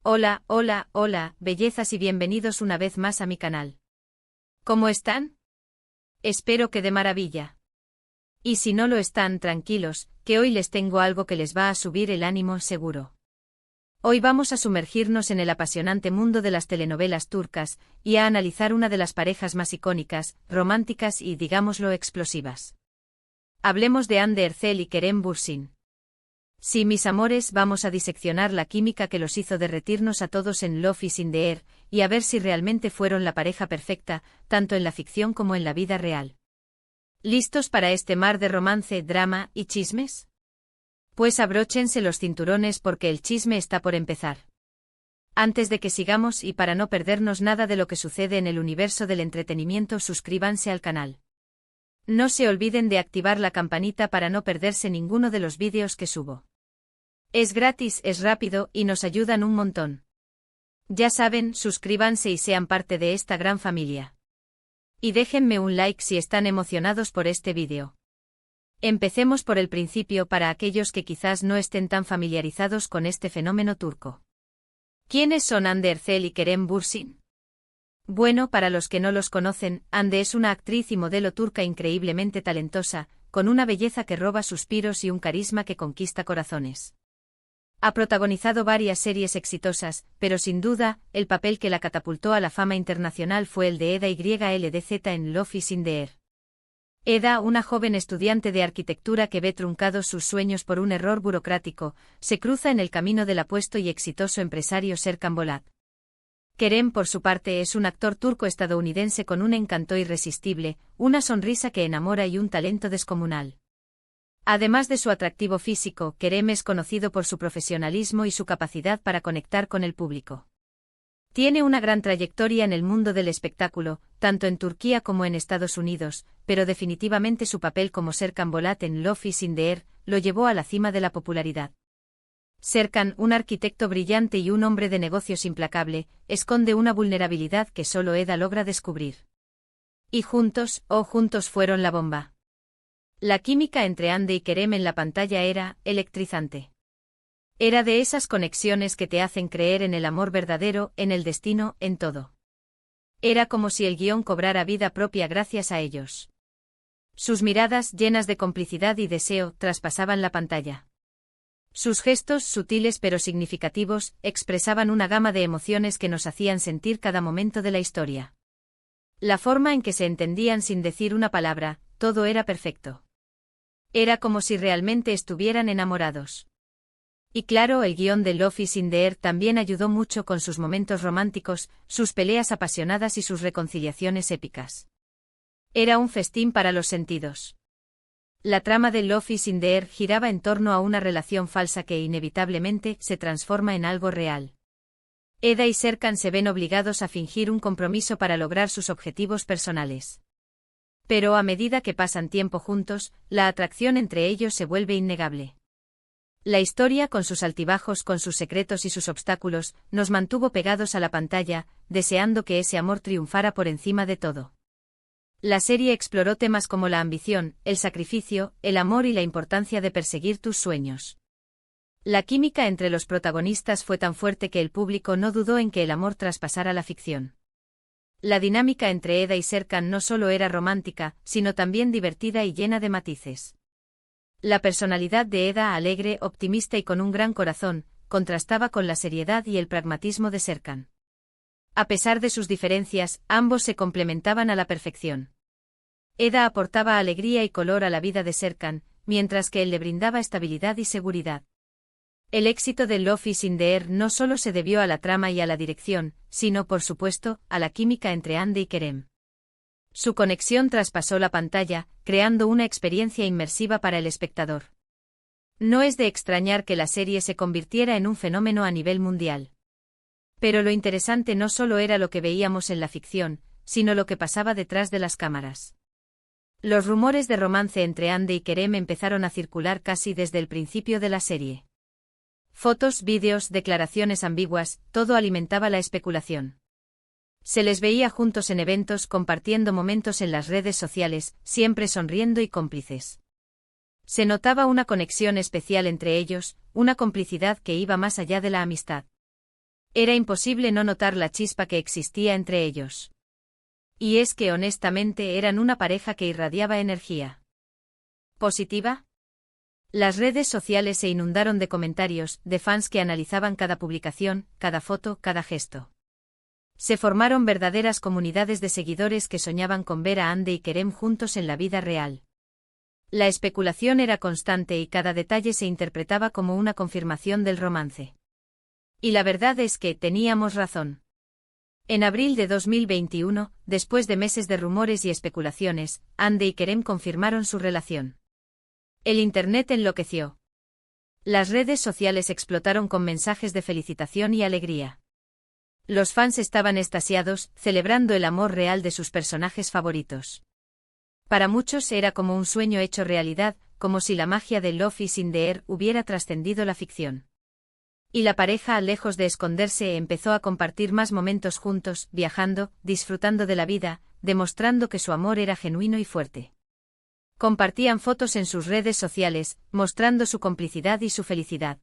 Hola, hola, hola, bellezas y bienvenidos una vez más a mi canal. ¿Cómo están? Espero que de maravilla. Y si no lo están, tranquilos, que hoy les tengo algo que les va a subir el ánimo seguro. Hoy vamos a sumergirnos en el apasionante mundo de las telenovelas turcas y a analizar una de las parejas más icónicas, románticas y, digámoslo, explosivas. Hablemos de Hande Erçel y Kerem Bürsin. Sí, mis amores, vamos a diseccionar la química que los hizo derretirnos a todos en Love is in the Air, y a ver si realmente fueron la pareja perfecta, tanto en la ficción como en la vida real. ¿Listos para este mar de romance, drama y chismes? Pues abróchense los cinturones porque el chisme está por empezar. Antes de que sigamos y para no perdernos nada de lo que sucede en el universo del entretenimiento, suscríbanse al canal. No se olviden de activar la campanita para no perderse ninguno de los vídeos que subo. Es gratis, es rápido y nos ayudan un montón. Ya saben, suscríbanse y sean parte de esta gran familia. Y déjenme un like si están emocionados por este vídeo. Empecemos por el principio para aquellos que quizás no estén tan familiarizados con este fenómeno turco. ¿Quiénes son Hande Erçel y Kerem Bürsin? Bueno, para los que no los conocen, Hande es una actriz y modelo turca increíblemente talentosa, con una belleza que roba suspiros y un carisma que conquista corazones. Ha protagonizado varias series exitosas, pero sin duda, el papel que la catapultó a la fama internacional fue el de Eda YLDZ en Love is in the Air. Eda, una joven estudiante de arquitectura que ve truncados sus sueños por un error burocrático, se cruza en el camino del apuesto y exitoso empresario Serkan Bolat. Kerem, por su parte, es un actor turco-estadounidense con un encanto irresistible, una sonrisa que enamora y un talento descomunal. Además de su atractivo físico, Kerem es conocido por su profesionalismo y su capacidad para conectar con el público. Tiene una gran trayectoria en el mundo del espectáculo, tanto en Turquía como en Estados Unidos, pero definitivamente su papel como Serkan Bolat en Love is in the Air lo llevó a la cima de la popularidad. Serkan, un arquitecto brillante y un hombre de negocios implacable, esconde una vulnerabilidad que solo Eda logra descubrir. Y juntos, juntos fueron la bomba. La química entre Hande y Kerem en la pantalla era electrizante. Era de esas conexiones que te hacen creer en el amor verdadero, en el destino, en todo. Era como si el guión cobrara vida propia gracias a ellos. Sus miradas, llenas de complicidad y deseo, traspasaban la pantalla. Sus gestos, sutiles pero significativos, expresaban una gama de emociones que nos hacían sentir cada momento de la historia. La forma en que se entendían sin decir una palabra, todo era perfecto. Era como si realmente estuvieran enamorados. Y claro, el guión de Love is in the Air también ayudó mucho con sus momentos románticos, sus peleas apasionadas y sus reconciliaciones épicas. Era un festín para los sentidos. La trama de Love is in the Air giraba en torno a una relación falsa que inevitablemente se transforma en algo real. Eda y Serkan se ven obligados a fingir un compromiso para lograr sus objetivos personales. Pero a medida que pasan tiempo juntos, la atracción entre ellos se vuelve innegable. La historia, con sus altibajos, con sus secretos y sus obstáculos, nos mantuvo pegados a la pantalla, deseando que ese amor triunfara por encima de todo. La serie exploró temas como la ambición, el sacrificio, el amor y la importancia de perseguir tus sueños. La química entre los protagonistas fue tan fuerte que el público no dudó en que el amor traspasara la ficción. La dinámica entre Eda y Serkan no solo era romántica, sino también divertida y llena de matices. La personalidad de Eda, alegre, optimista y con un gran corazón, contrastaba con la seriedad y el pragmatismo de Serkan. A pesar de sus diferencias, ambos se complementaban a la perfección. Eda aportaba alegría y color a la vida de Serkan, mientras que él le brindaba estabilidad y seguridad. El éxito de Love is in the Air no solo se debió a la trama y a la dirección, sino, por supuesto, a la química entre Hande y Kerem. Su conexión traspasó la pantalla, creando una experiencia inmersiva para el espectador. No es de extrañar que la serie se convirtiera en un fenómeno a nivel mundial. Pero lo interesante no solo era lo que veíamos en la ficción, sino lo que pasaba detrás de las cámaras. Los rumores de romance entre Hande y Kerem empezaron a circular casi desde el principio de la serie. Fotos, vídeos, declaraciones ambiguas, todo alimentaba la especulación. Se les veía juntos en eventos, compartiendo momentos en las redes sociales, siempre sonriendo y cómplices. Se notaba una conexión especial entre ellos, una complicidad que iba más allá de la amistad. Era imposible no notar la chispa que existía entre ellos. Y es que honestamente eran una pareja que irradiaba energía positiva. Las redes sociales se inundaron de comentarios, de fans que analizaban cada publicación, cada foto, cada gesto. Se formaron verdaderas comunidades de seguidores que soñaban con ver a Hande y Kerem juntos en la vida real. La especulación era constante y cada detalle se interpretaba como una confirmación del romance. Y la verdad es que teníamos razón. En abril de 2021, después de meses de rumores y especulaciones, Hande y Kerem confirmaron su relación. El internet enloqueció. Las redes sociales explotaron con mensajes de felicitación y alegría. Los fans estaban extasiados, celebrando el amor real de sus personajes favoritos. Para muchos era como un sueño hecho realidad, como si la magia de Love is in the Air hubiera trascendido la ficción. Y la pareja, lejos de esconderse, empezó a compartir más momentos juntos, viajando, disfrutando de la vida, demostrando que su amor era genuino y fuerte. Compartían fotos en sus redes sociales, mostrando su complicidad y su felicidad.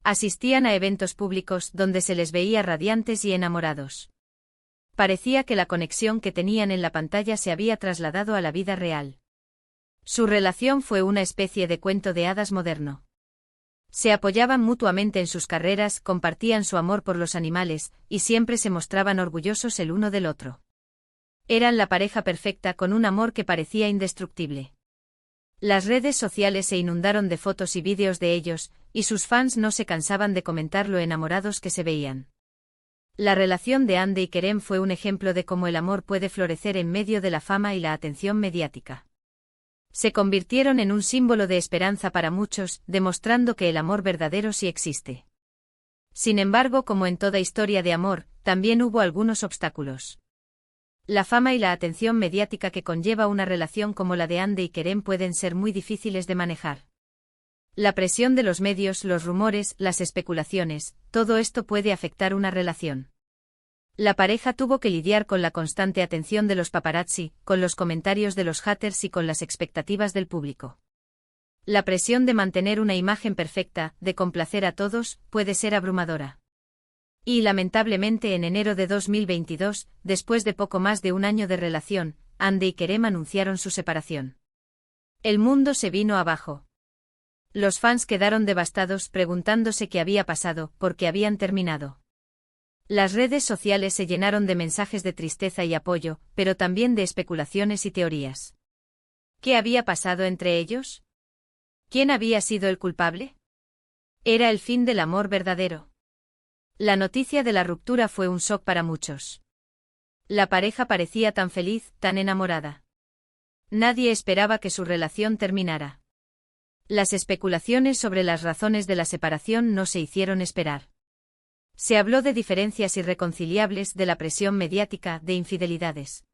Asistían a eventos públicos donde se les veía radiantes y enamorados. Parecía que la conexión que tenían en la pantalla se había trasladado a la vida real. Su relación fue una especie de cuento de hadas moderno. Se apoyaban mutuamente en sus carreras, compartían su amor por los animales, y siempre se mostraban orgullosos el uno del otro. Eran la pareja perfecta con un amor que parecía indestructible. Las redes sociales se inundaron de fotos y vídeos de ellos, y sus fans no se cansaban de comentar lo enamorados que se veían. La relación de Hande y Kerem fue un ejemplo de cómo el amor puede florecer en medio de la fama y la atención mediática. Se convirtieron en un símbolo de esperanza para muchos, demostrando que el amor verdadero sí existe. Sin embargo, como en toda historia de amor, también hubo algunos obstáculos. La fama y la atención mediática que conlleva una relación como la de Hande y Kerem pueden ser muy difíciles de manejar. La presión de los medios, los rumores, las especulaciones, todo esto puede afectar una relación. La pareja tuvo que lidiar con la constante atención de los paparazzi, con los comentarios de los haters y con las expectativas del público. La presión de mantener una imagen perfecta, de complacer a todos, puede ser abrumadora. Y lamentablemente en enero de 2022, después de poco más de un año de relación, Hande y Kerem anunciaron su separación. El mundo se vino abajo. Los fans quedaron devastados preguntándose qué había pasado, por qué habían terminado. Las redes sociales se llenaron de mensajes de tristeza y apoyo, pero también de especulaciones y teorías. ¿Qué había pasado entre ellos? ¿Quién había sido el culpable? ¿Era el fin del amor verdadero? La noticia de la ruptura fue un shock para muchos. La pareja parecía tan feliz, tan enamorada. Nadie esperaba que su relación terminara. Las especulaciones sobre las razones de la separación no se hicieron esperar. Se habló de diferencias irreconciliables, de la presión mediática, de infidelidades.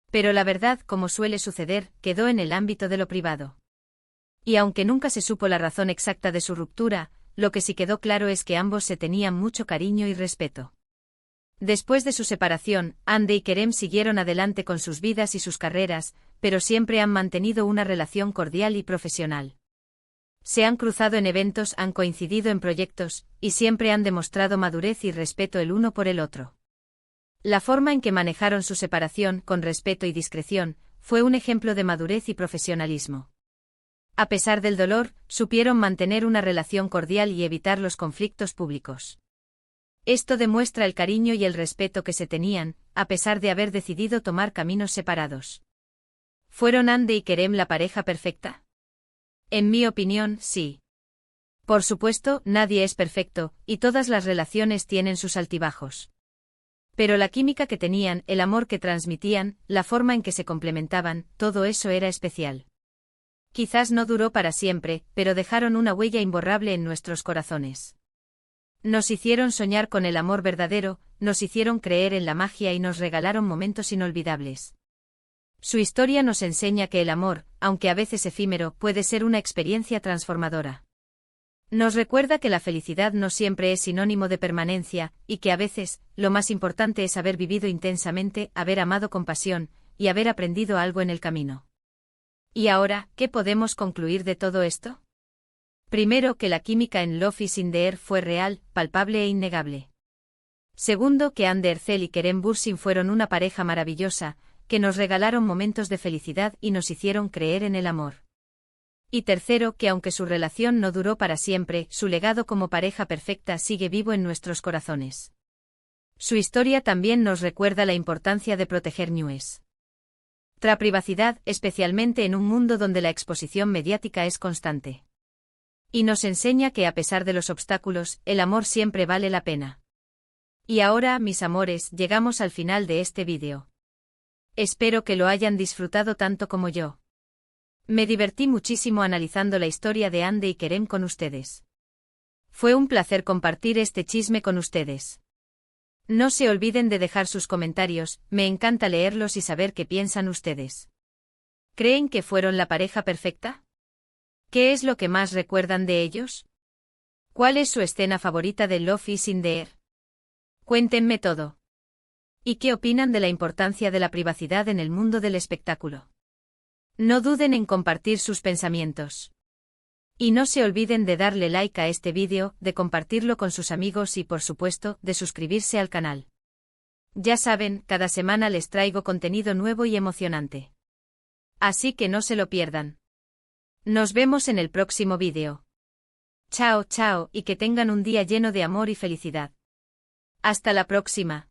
Pero la verdad, como suele suceder, quedó en el ámbito de lo privado. Y aunque nunca se supo la razón exacta de su ruptura, lo que sí quedó claro es que ambos se tenían mucho cariño y respeto. Después de su separación, Hande y Kerem siguieron adelante con sus vidas y sus carreras, pero siempre han mantenido una relación cordial y profesional. Se han cruzado en eventos, han coincidido en proyectos, y siempre han demostrado madurez y respeto el uno por el otro. La forma en que manejaron su separación, con respeto y discreción, fue un ejemplo de madurez y profesionalismo. A pesar del dolor, supieron mantener una relación cordial y evitar los conflictos públicos. Esto demuestra el cariño y el respeto que se tenían, a pesar de haber decidido tomar caminos separados. ¿Fueron Hande y Kerem la pareja perfecta? En mi opinión, sí. Por supuesto, nadie es perfecto, y todas las relaciones tienen sus altibajos. Pero la química que tenían, el amor que transmitían, la forma en que se complementaban, todo eso era especial. Quizás no duró para siempre, pero dejaron una huella imborrable en nuestros corazones. Nos hicieron soñar con el amor verdadero, nos hicieron creer en la magia y nos regalaron momentos inolvidables. Su historia nos enseña que el amor, aunque a veces efímero, puede ser una experiencia transformadora. Nos recuerda que la felicidad no siempre es sinónimo de permanencia, y que a veces, lo más importante es haber vivido intensamente, haber amado con pasión, y haber aprendido algo en el camino. ¿Y ahora, qué podemos concluir de todo esto? Primero, que la química en Love is in the Air fue real, palpable e innegable. Segundo, que Ander Ercel y Kerem Bürsin fueron una pareja maravillosa, que nos regalaron momentos de felicidad y nos hicieron creer en el amor. Y tercero, que aunque su relación no duró para siempre, su legado como pareja perfecta sigue vivo en nuestros corazones. Su historia también nos recuerda la importancia de proteger nuestra privacidad, especialmente en un mundo donde la exposición mediática es constante. Y nos enseña que a pesar de los obstáculos, el amor siempre vale la pena. Y ahora, mis amores, llegamos al final de este vídeo. Espero que lo hayan disfrutado tanto como yo. Me divertí muchísimo analizando la historia de Hande y Kerem con ustedes. Fue un placer compartir este chisme con ustedes. No se olviden de dejar sus comentarios, me encanta leerlos y saber qué piensan ustedes. ¿Creen que fueron la pareja perfecta? ¿Qué es lo que más recuerdan de ellos? ¿Cuál es su escena favorita de Love is in the Air? Cuéntenme todo. ¿Y qué opinan de la importancia de la privacidad en el mundo del espectáculo? No duden en compartir sus pensamientos. Y no se olviden de darle like a este vídeo, de compartirlo con sus amigos y por supuesto, de suscribirse al canal. Ya saben, cada semana les traigo contenido nuevo y emocionante. Así que no se lo pierdan. Nos vemos en el próximo vídeo. Chao, chao, y que tengan un día lleno de amor y felicidad. Hasta la próxima.